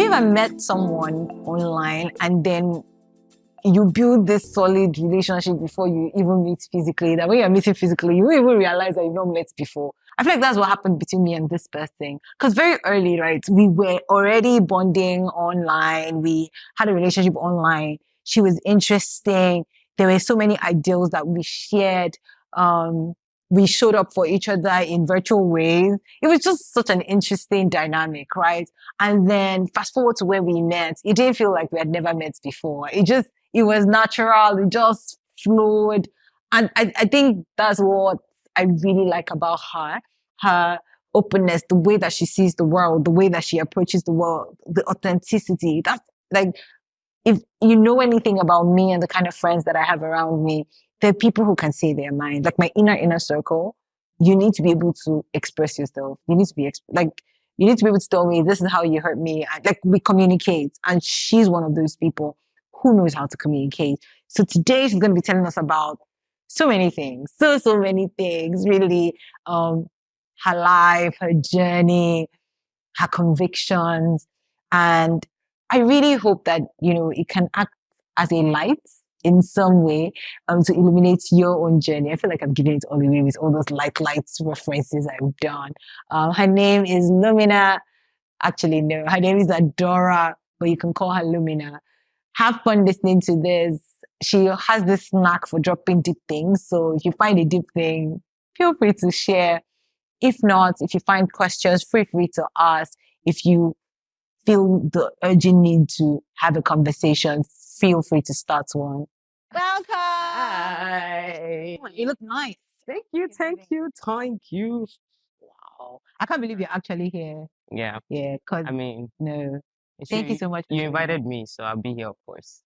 you ever met someone online and then you build this solid relationship before you even meet physically, that when you're meeting physically, you won't even realize that you've not met before? I feel like that's what happened between me and this person. Because very early, right, we were already bonding online. We had a relationship online. She was interesting. There were so many ideals that we shared. We showed up for each other in virtual ways. It was just such an interesting dynamic, right? And then fast forward to where we met, it didn't feel like we had never met before. It was natural. It just flowed. And I think that's what I really like about her. Her openness, the way that she sees the world, the way that she approaches the world, the authenticity. That's like, if you know anything about me and the kind of friends that I have around me, there are people who can say their mind. Like my inner circle, you need to be able to express yourself. You need to be you need to be able to tell me, this is how you hurt me. Like we communicate, and she's one of those people who knows how to communicate. So today she's going to be telling us about so many things, so many things, really. Her life, her journey, her convictions, and I really hope that, it can act as a light in some way, to illuminate your own journey. I feel like I'm giving it all away with all those light references I've done. Her name is Lumina. Actually, no, her name is Adaora, but you can call her Lumina. Have fun listening to this. She has this knack for dropping deep things. So if you find a deep thing, feel free to share. If not, if you find questions, feel free to ask. If you feel the urgent need to have a conversation, feel free to start one. Welcome! Hi. You look nice. Thank you. Wow. I can't believe you're actually here. Yeah. Yeah, because I mean, no. Thank you so much. You invited me, so I'll be here, of course.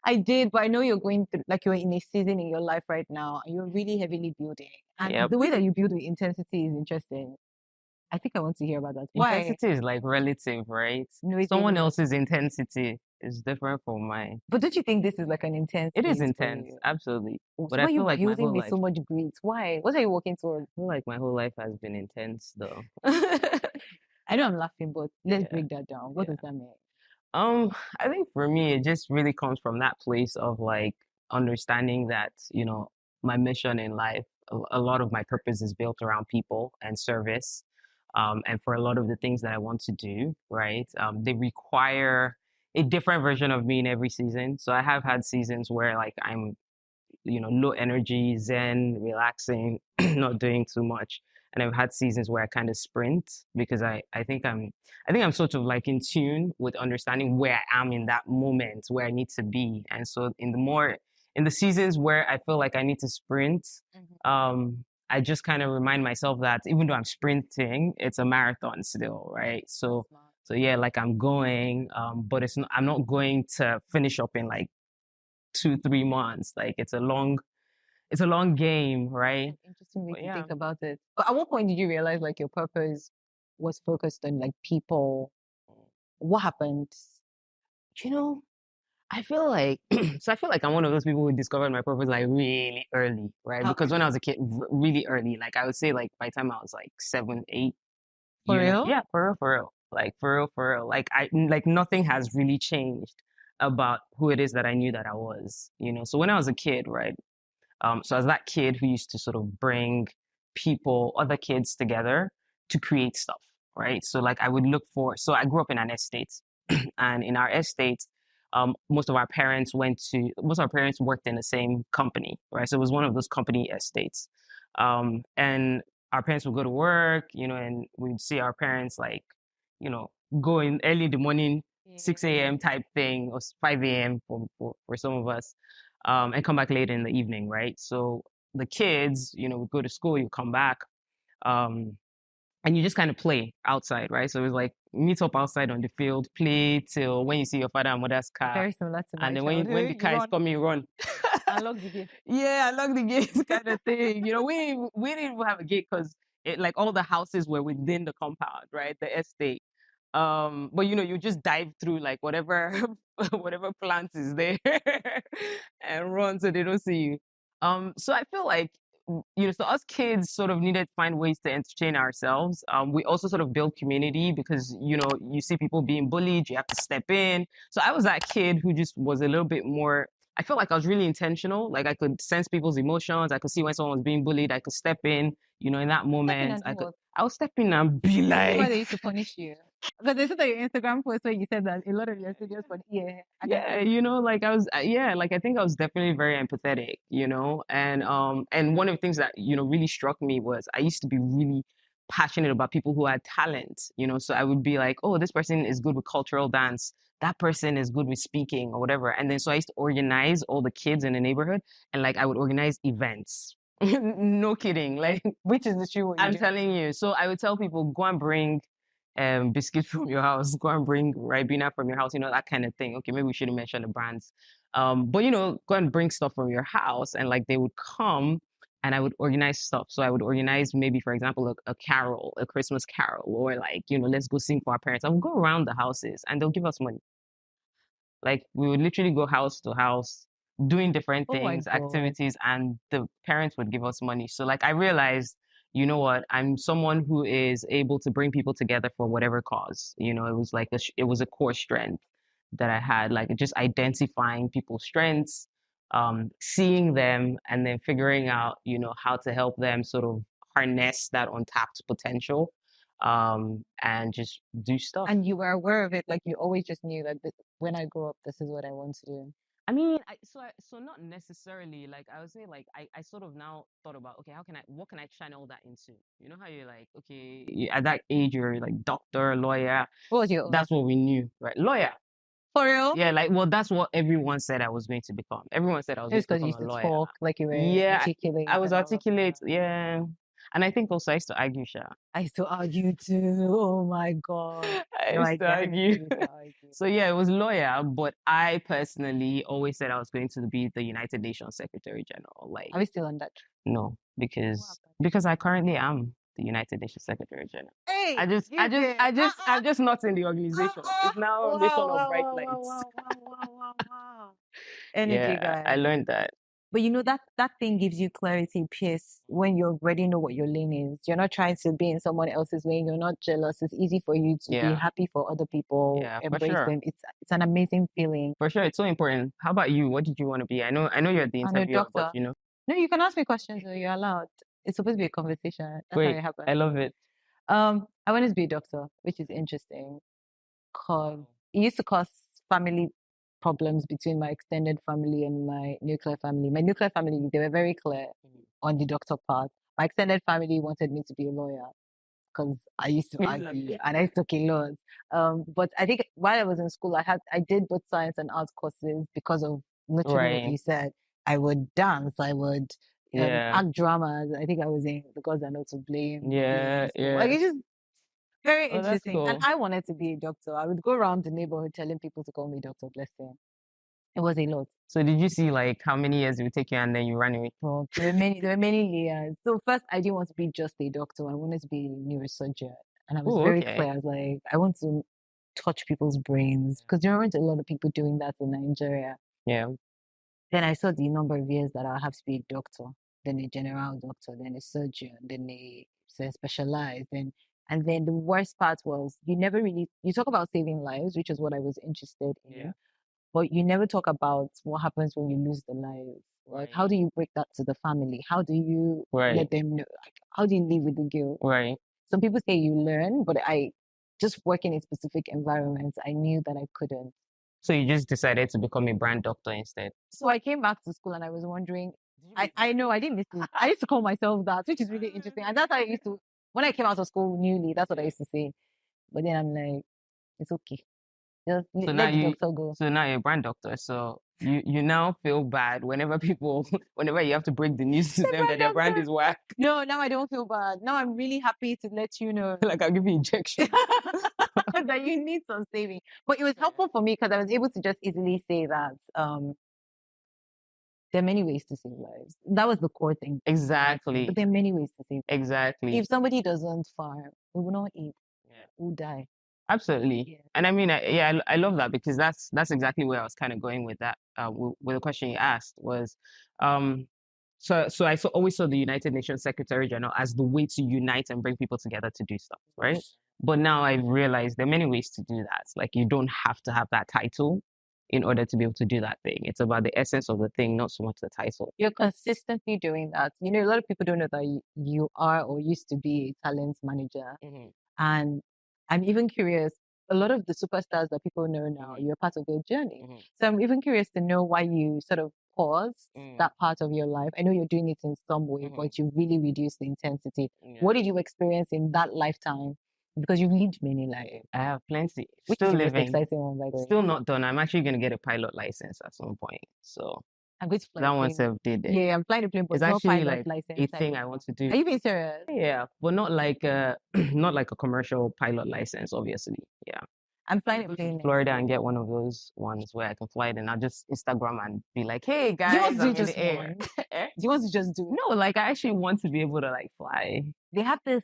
I did, but I know you're going through, like, you're in a season in your life right now, and you're really heavily building. And the way that you build with intensity is interesting. I think I want to hear about that. Why? Intensity is like relative, right? No, Someone else's intensity is different from mine. But don't you think this is like an intense? It is intense, absolutely. But I feel like my whole life, so much grit. Why? What are you working towards? I feel like my whole life has been intense, though. I know I'm laughing, but let's break that down. What does that mean? I think for me, it just really comes from that place of like understanding that, my mission in life, a lot of my purpose is built around people and service. And for a lot of the things that I want to do, right, they require a different version of me in every season. So I have had seasons where like I'm, low energy, zen, relaxing, not doing too much. And I've had seasons where I kind of sprint because I think I'm sort of like in tune with understanding where I am in that moment where I need to be. And so in the seasons where I feel like I need to sprint, I just kind of remind myself that even though I'm sprinting, it's a marathon still, right? So yeah, like I'm going, but I'm not going to finish up in like 2-3 months. Like it's a long game, right? Interesting way to think about it. But at what point did you realize like your purpose was focused on like people? What happened? I feel like I'm one of those people who discovered my purpose like really early, right? Because when I was a kid, really early, like I would say like by the time I was like 7, 8. For real? Yeah, for real. Like for real. Like nothing has really changed about who it is that I knew that I was, So when I was a kid, right? So I was that kid who used to sort of bring other kids together to create stuff, right? So like so I grew up in an estate and in our estate, most of our parents worked in the same company, right? So it was one of those company estates. And our parents would go to work, and we'd see our parents like, go in early in the morning, 6 a.m. type thing, or 5 a.m. for some of us, and come back late in the evening, right? So the kids, would go to school, you come back, and you just kind of play outside, right? So it was like meet up outside on the field, play till when you see your father and mother's car. Very similar to my And then when the car is coming, run. Unlock the gate. Yeah, unlock the gate kind of thing. We didn't even have a gate because like all the houses were within the compound, right? The estate. But you just dive through like whatever plant is there and run so they don't see you. So I feel like so us kids sort of needed to find ways to entertain ourselves. We also sort of build community because, you see people being bullied, you have to step in. So I was that kid who just was a little bit more, I felt like I was really intentional. Like I could sense people's emotions. I could see when someone was being bullied. I could step in that moment. I would step in and be Why like, they used to punish you? Because they said that your Instagram post where you said that a lot of your studios, but yeah, like I was, like I think I was definitely very empathetic, and one of the things that really struck me was I used to be really passionate about people who had talent, so I would be like, oh, this person is good with cultural dance, that person is good with speaking or whatever, and then so I used to organize all the kids in the neighborhood, and like I would organize events. No kidding, like which is the true what you I'm do. telling you. So I would tell people, go and bring biscuits from your house, go and bring Ribena from your house, that kind of thing. Okay, maybe we shouldn't mention the brands. But go and bring stuff from your house, and like they would come and I would organize stuff. So I would organize maybe, for example, a carol, a Christmas carol, or like, let's go sing for our parents. I would go around the houses and they'll give us money. Like we would literally go house to house doing different Oh my things, God. activities, and the parents would give us money. So like I realized, you know what, I'm someone who is able to bring people together for whatever cause. It was like it was a core strength that I had, like just identifying people's strengths, seeing them, and then figuring out, how to help them sort of harness that untapped potential, and just do stuff. And you were aware of it, like you always just knew that when I grow up, this is what I want to do. I mean, so not necessarily. Like I would say, like I sort of now thought about, okay, what can I channel that into? You know how you're like, okay, at that age you're like doctor, lawyer. What was your That's what we knew, right? Lawyer. For real? Yeah, like well, that's what everyone said I was going to become. Everyone said I was going Just to because you become used a to lawyer. talk like you were Yeah, articulate I was and all of articulate. that. Yeah, and I think also I used to argue, Sha. I used to argue too. Oh my God. I No, I used to definitely argue. used to argue. So yeah, it was lawyer, but I personally always said I was going to be the United Nations Secretary General. Like, Are we still on that? no, because I currently am the United Nations Secretary General. Hey, I'm just not in the organization. It's now wow, Nation wow, of Bright wow, wow, Lights. wow, wow, wow, wow, wow. Energy, Yeah, I guys. learned that. But that thing gives you clarity, peace when you already know what your lane is. You're not trying to be in someone else's lane. You're not jealous. It's easy for you to be Yeah, happy for other people, yeah, for embrace sure. them. It's an amazing feeling. For sure, it's so important. How about you? What did you want to be? I know you're the I'm a interviewer, but doctor. No, you can ask me questions. You're allowed. It's supposed to be a conversation. That's how great. it happens. I love it. I wanted to be a doctor, which is interesting because it used to cause family problems between my extended family and my nuclear family. My nuclear family, they were very clear on the doctor part. My extended family wanted me to be a lawyer because I used to argue and I took a lot. But I think while I was in school, I did both science and arts courses because of literally what Right. you said. I would dance, I would Yeah. act dramas. I think I was in The Gods Are Not to Blame. Yeah, Like yeah. it's just very Oh, that's interesting. And cool. I wanted to be a doctor. I would go around the neighborhood telling people to call me Dr. Blessing. It was a lot. So did you see like how many years it would take you and then you ran away? Well, there were many layers. So first, I didn't want to be just a doctor. I wanted to be a neurosurgeon. And I was Oh, very okay. clear. I was like, I want to touch people's brains because there aren't a lot of people doing that in Nigeria. Yeah. Then I saw the number of years that I'll have to be a doctor, then a general doctor, then a surgeon, then a specialized, and then the worst part was you talk about saving lives, which is what I was interested in, Yeah. but you never talk about what happens when you lose the lives. Like, how do you break that to the family? How do you let them know? Like, how do you live with the guilt? Right. Some people say you learn, but I just work in a specific environment. I knew that I couldn't. So you just decided to become a brand doctor instead. So I came back to school and I was wondering, I know I didn't listen. I used to call myself that, which is really interesting. And that's how I used to, when I came out of school newly, that's what I used to say. But then I'm like, it's okay. Just let the doctor go. So now you're a brand doctor. So you now feel bad whenever whenever you have to break the news to them that their brand is whack. No, now I don't feel bad. Now I'm really happy to let you know. Like I'll give you injection. That you need some saving. But it was helpful for me because I was able to just easily say that there are many ways to save lives. That was the core thing. Exactly. But there are many ways to save lives. Exactly. If somebody doesn't farm, we will not eat. Yeah. We'll die. Absolutely. Yeah. And I mean, I love that because that's exactly where I was kind of going with that. With the question you asked was, so I always saw the United Nations Secretary General as the way to unite and bring people together to do stuff, right? But now I've realized there are many ways to do that. Like you don't have to have that title in order to be able to do that thing. It's about the essence of the thing, not so much the title. You're consistently doing that. You know, a lot of people don't know that you are or used to be a talent manager. Mm-hmm. And I'm even curious, a lot of the superstars that people know now, you're part of their journey. Mm-hmm. So I'm even curious to know why you sort of paused that part of your life. I know you're doing it in some way, but you really reduced the intensity. Yeah. What did you experience in that lifetime? Because you've lived many lives. I have plenty. Which Still is the most living. exciting one, by the way? Still not done. I'm actually going to get a pilot license at some point. So I'm going to fly that a one plane. self did it. Yeah, I'm flying a plane, but It's not actually pilot like license. a thing I want to do. Are you being serious? Yeah, but not like a not like a commercial pilot license, obviously. Yeah. I'm flying I'll a go plane to next Florida year. and get one of those ones where I can fly it and I'll just Instagram and be like, hey Do you want guys, to do I'm in just the air. one? Do you want to just do? No, like I actually want to be able to like fly. They have this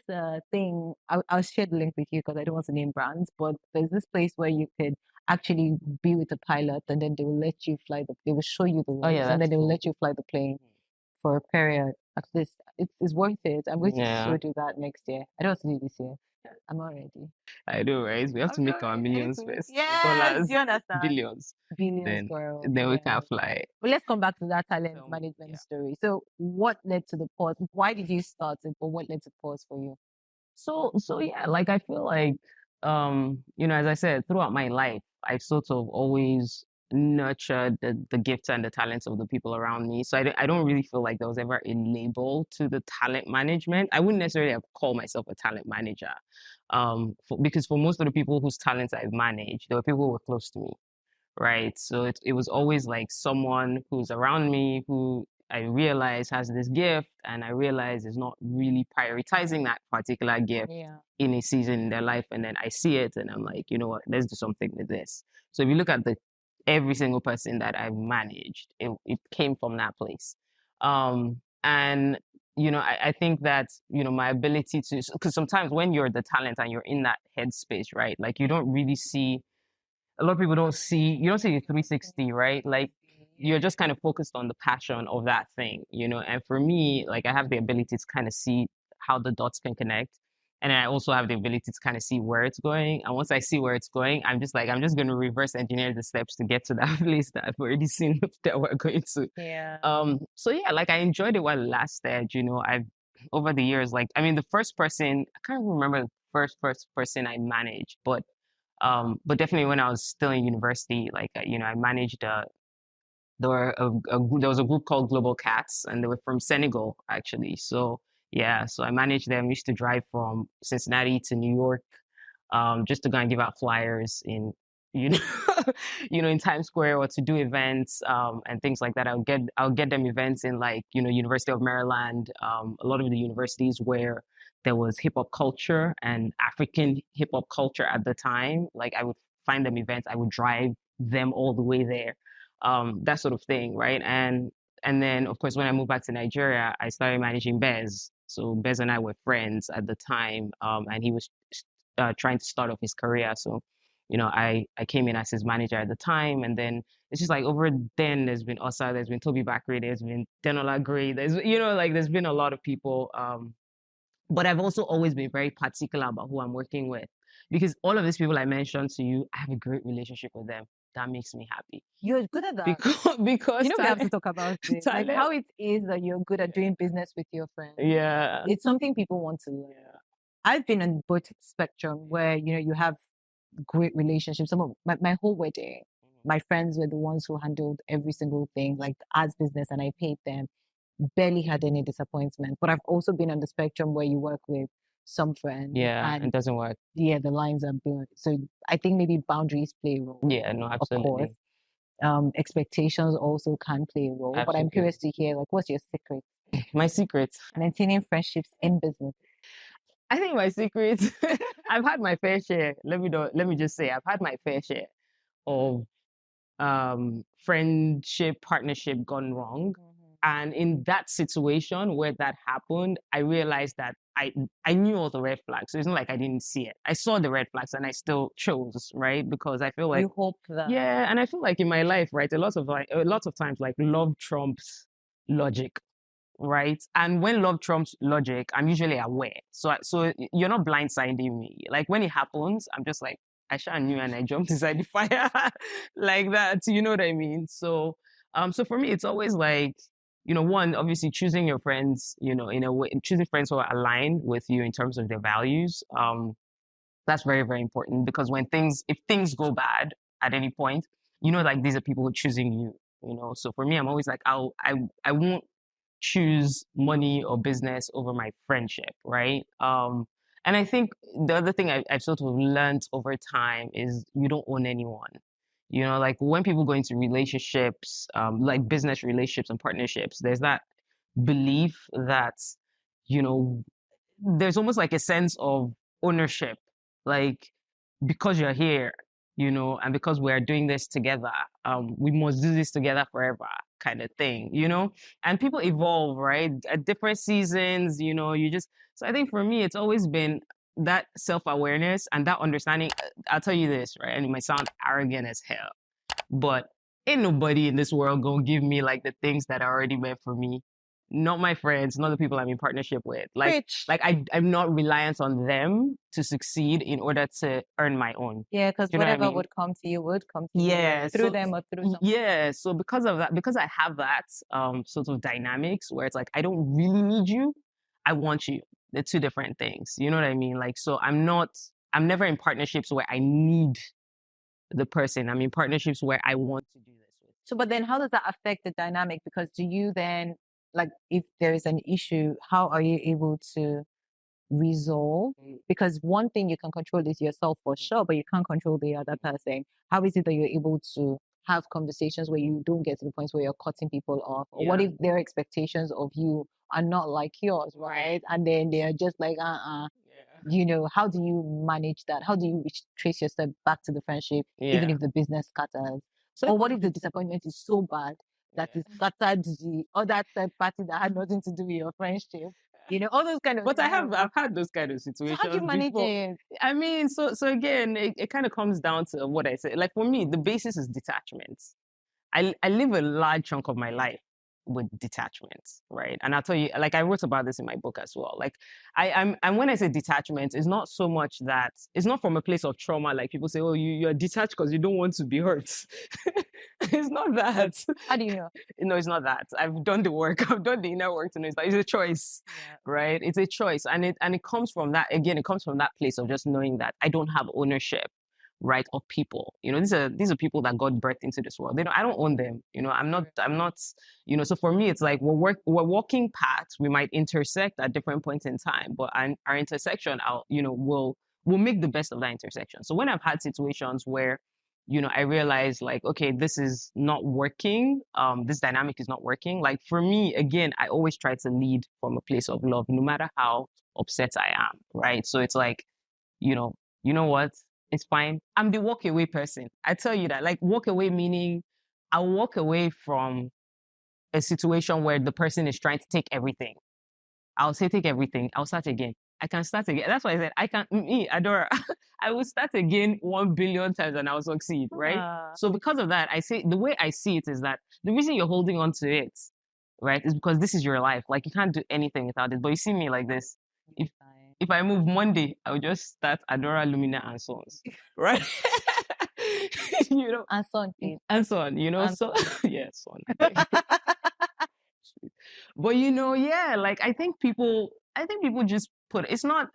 thing. I'll share the link with you because I don't want to name brands, but there's this place where you could actually be with a pilot and then they will let you fly they will show you the routes yeah, and then that's they will cool. let you fly the plane for a period. At least it's worth it. I'm going to Yeah. so do that next year. I don't want to do it this year. I'm not ready. I know, right? We have to make our millions first. Dollars, you understand? billions. Billions, girl. Then we Yeah. can fly. But let's come back to that talent So, management yeah. story. So what led to the pause? Why did you start it, or what led to pause for you? So yeah, like I feel like you know, as I said, throughout my life, I've sort of always nurtured the gifts and the talents of the people around me. So I don't really feel like there was ever a label to the talent management. I wouldn't necessarily have called myself a talent manager. Because for most of the people whose talents I've managed, there were people who were close to me, right? So it was always like someone who's around me who I realize has this gift and I realize is not really prioritizing that particular gift Yeah. in a season in their life. And then I see it and I'm like, you know what, let's do something with this. So if you look at every single person that I've managed, it came from that place. And you know, I think that, you know, my ability to, because sometimes when you're the talent and you're in that headspace, right? Like you don't really see, a lot of people don't see, you don't see the 360, right? Like you're just kind of focused on the passion of that thing, you know? And for me, like I have the ability to kind of see how the dots can connect. And I also have the ability to kind of see where it's going. And once I see where it's going, I'm just going to reverse engineer the steps to get to that place that I've already seen that we're going to. Yeah. So yeah, like I enjoyed it while it lasted, you know, over the years, like, I mean, the first person, I can't remember the first person I managed, but definitely when I was still in university, like, you know, I managed, there was a group called Global Cats and they were from Senegal, actually. So yeah, so I managed them. I used to drive from Cincinnati to New York, just to go and give out flyers in, you know, in Times Square or to do events, and things like that. I'll get them events in like, you know, University of Maryland, a lot of the universities where there was hip hop culture and African hip hop culture at the time. Like I would find them events, I would drive them all the way there, that sort of thing, right? And then of course when I moved back to Nigeria, I started managing Bez. So Bez and I were friends at the time, and he was trying to start off his career. So, you know, I came in as his manager at the time, and then it's just like over then there's been Osa, there's been Toby Bakri, there's been Denola Gray, there's, you know, like there's been a lot of people. But I've also always been very particular about who I'm working with because all of these people I mentioned to you, I have a great relationship with them. That makes me happy. You're good at that. Because you know, we have to talk about it. Like how it is that you're good at doing business with your friends. Yeah. It's something people want to learn. Yeah. I've been on both spectrum where, you know, you have great relationships. Some of my whole wedding, my friends were the ones who handled every single thing, like as business, and I paid them. Barely had any disappointment. But I've also been on the spectrum where you work with some friends. Yeah, and it doesn't work. Yeah, the lines are blurred. So I think maybe boundaries play a role. Yeah, no, absolutely. Of course. Expectations also can play a role. Absolutely. But I'm curious to hear, like, what's your secret? My secret? Maintaining friendships in business. I think my secret, I've had my fair share. Let me just say, I've had my fair share of friendship, partnership gone wrong. And in that situation where that happened, I realized that I knew all the red flags. So it's not like I didn't see it. I saw the red flags and I still chose, right? Because I feel like you hope that. Yeah, and I feel like in my life, right, a lot of times like love trumps logic. right? And when love trumps logic, I'm usually aware. So you're not blindsiding me. Like when it happens, I'm just like, I sure knew and I jumped inside the fire like that. You know what I mean? So, so for me, it's always like, one, obviously choosing your friends, in a way, choosing friends who are aligned with you in terms of their values. That's very, very important because if things go bad at any point, like these are people who are choosing you. So for me, I'm always like, I won't choose money or business over my friendship, right? And I think the other thing I've sort of learned over time is you don't own anyone. Like when people go into relationships, like business relationships and partnerships, there's that belief that, you know, there's almost like a sense of ownership, like because you're here, and because we're doing this together, we must do this together forever, kind of thing. And people evolve, right? At different seasons, so I think for me, it's always been that self-awareness and that understanding. I'll tell you this, right? And it might sound arrogant as hell, but ain't nobody in this world gonna give me like the things that are already meant for me. Not my friends, not the people I'm in partnership with. I'm not reliant on them to succeed in order to earn my own. Yeah, because Do you know what I whatever mean? would come to you would come to you. Yeah, Through so them or through someone. yeah, so because of that, because I have that sort of dynamics where it's like I don't really need you, I want you. They're two different things. You know what I mean? Like, so I'm never in partnerships where I need the person. I'm in partnerships where I want to do this with. So, but then how does that affect the dynamic? Because do you then, like, if there is an issue, how are you able to resolve? Because one thing you can control is yourself for sure, but you can't control the other person. How is it that you're able to have conversations where you don't get to the point where you're cutting people off? Or what Yeah. if their expectations of you are not like yours, right? And then they're just like, how do you manage that? How do you trace yourself back to the friendship, even Yeah. if the business scatters? So Or what if the disappointment is so bad that it scattered the other third party that had nothing to do with your friendship? All those kind of But scenarios. I've had those kind of So situations how do you manage before. it? I mean, so again, it kind of comes down to what I say. Like for me, the basis is detachment. I live a large chunk of my life with detachment, right? And I'll tell you, like I wrote about this in my book as well. Like and when I say detachment, it's not so much that it's not from a place of trauma. Like people say, oh, you're detached because you don't want to be hurt. It's not that. How do you know? No, it's not that. I've done the work. I've done the inner work to know it's a choice, right? It's a choice, and it comes from that. Again, it comes from that place of just knowing that I don't have ownership, right, of people. These are people that God birthed into this world. I don't own them. I'm not. So for me, it's like we're walking paths. We might intersect at different points in time, but our intersection, will make the best of that intersection. So when I've had situations where I realized like, okay, this is not working. This dynamic is not working. Like for me, again, I always try to lead from a place of love, no matter how upset I am, right? So it's like, you know what? It's fine. I'm the walk away person. I tell you that, like walk away meaning I'll walk away from a situation where the person is trying to take everything. I'll say take everything. I'll start again. I can start again. That's why I said I can. Me, Adora, I will start again 1 billion times and I'll succeed, right? So because of that, I say the way I see it is that the reason you're holding on to it, right, is because this is your life. Like you can't do anything without it. But you see me like this. If I move Monday, I'll just start Adaora, Lumina, and Sons, right? And son, please. And Son, And so yeah, Son. But yeah, like I think people just it's not,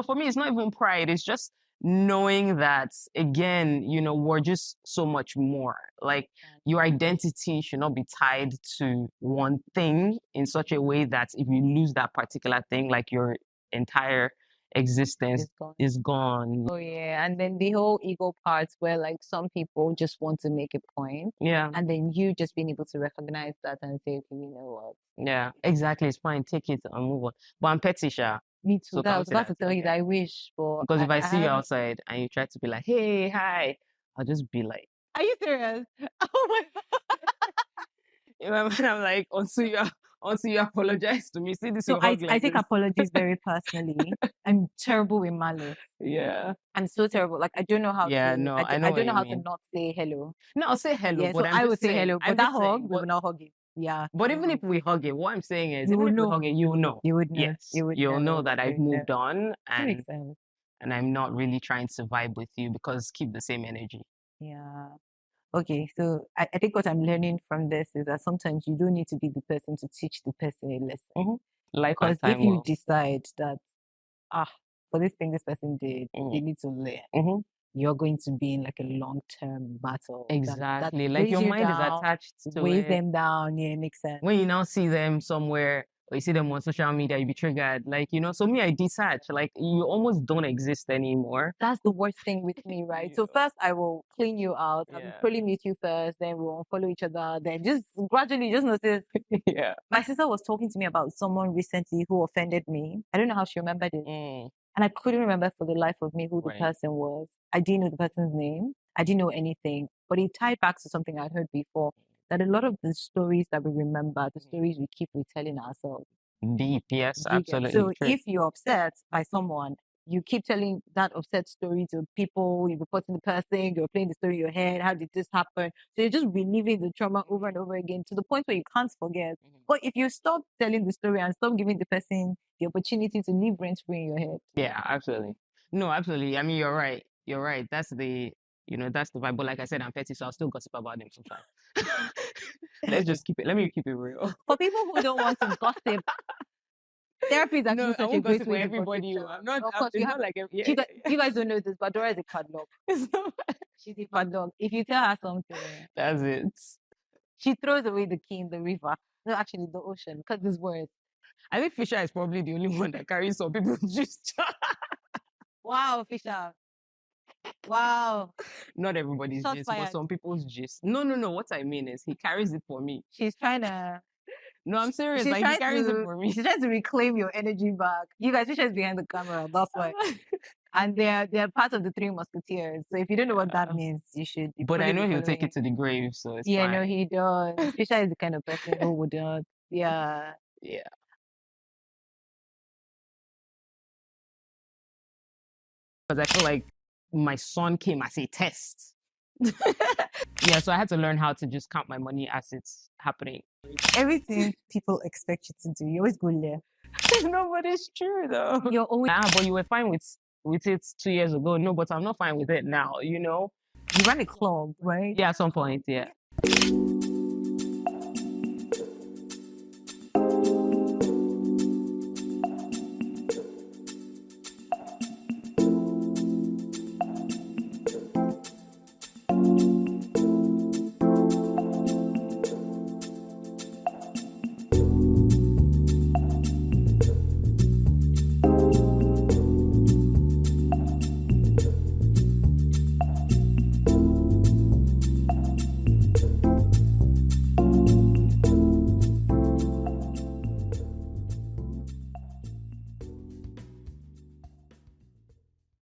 for me, it's not even pride. It's just knowing that again, we're just so much more. Like your identity should not be tied to one thing in such a way that if you lose that particular thing, like your entire existence is gone. Oh yeah, and then the whole ego parts where like some people just want to make a point. Yeah. And then you just being able to recognize that and say, okay, you know what? Yeah, exactly. It's fine. Take it and move on. But I'm petty, Sha. Me too. So That I was about to tell you that I wish, but because if I see you outside and you try to be like, hey, hi, I'll just be like, are you serious? Oh my god. I'm like, until you apologize to me. See this. So I take apologies very personally. I'm terrible with malice. Yeah. I'm so terrible. Like I don't know how Yeah, to no, I know don't know what how you to mean. not say hello. No, I'll say hello. Yeah, but so I'm I just would say saying, hello, but that hug, we will not hug you. Yeah. But even if we hug it, what I'm saying is, You even will if we know. hug it, you will know. You would know. Yes, You would you'll know know. that I've You would know. moved on, That and makes sense. I'm not really trying to vibe with you because keep the same energy. Yeah. Okay, so I think what I'm learning from this is that sometimes you don't need to be the person to teach the person a lesson. Life Because and if time you will. decide that, for this thing this person did, they need to learn, you're going to be in like a long-term battle. Exactly. That Like weighs your you mind is down, attached to weighs it. them down. Yeah, it makes sense. When you now see them somewhere or you see them on social media, you be triggered. Like, you know, so me, I detach. Like, you almost don't exist anymore. That's the worst thing with me, right? So first I will clean you out. I will probably meet you first, then we'll unfollow each other. Then just gradually just notice. Yeah. My sister was talking to me about someone recently who offended me. I don't know how she remembered it. And I couldn't remember for the life of me who the person was. I didn't know the person's name. I didn't know anything. But it tied back to something I'd heard before, that a lot of the stories that we remember, the stories we keep retelling ourselves. Deep, yes, Do you get? absolutely So true. if you're upset by someone, you keep telling that upset story to people, you're reporting the person, you're playing the story in your head, how did this happen? So you're just reliving the trauma over and over again to the point where you can't forget. But if you stop telling the story and stop giving the person the opportunity to live rent-free in your head. Yeah, absolutely. No, absolutely. I mean, you're right. You're right. That's the, you know, that's the vibe. But like I said, I'm petty, so I'll still gossip about them sometimes. Let's just keep it. Let me keep it real. For people who don't want to gossip, therapy is actually No, I such a won't great gossip way for to everybody. gossip. I'm not. Of course, It's not like you guys don't know this, but Dora is a padlock. She's a padlock. If you tell her something, that's it. she throws away the key in the river. No, actually, the ocean, because it's worse. I think Fisher is probably the only one that carries some people's gist. Wow, Fisher. Wow. Not everybody's Shots gist, but fired. some people's gist. No. What I mean is he carries it for me. She's trying to. No, I'm serious. Like he carries it for me. She's trying to reclaim your energy back. You guys, Fisher is behind the camera. That's why. And they're part of the Three Musketeers. So if you don't know what that means, you should. But I know he'll take it to the grave, so it's Yeah, fine. no, he does. Fisher is the kind of person who would not. Yeah. Yeah. Because I feel like my son came as a test. Yeah, so I had to learn how to just count my money as it's happening. Everything people expect you to do, you always go there. No, but it's true though. You're always. But you were fine with it 2 years ago. No, but I'm not fine with it now, you know? You run a club, right? Yeah, at some point, yeah.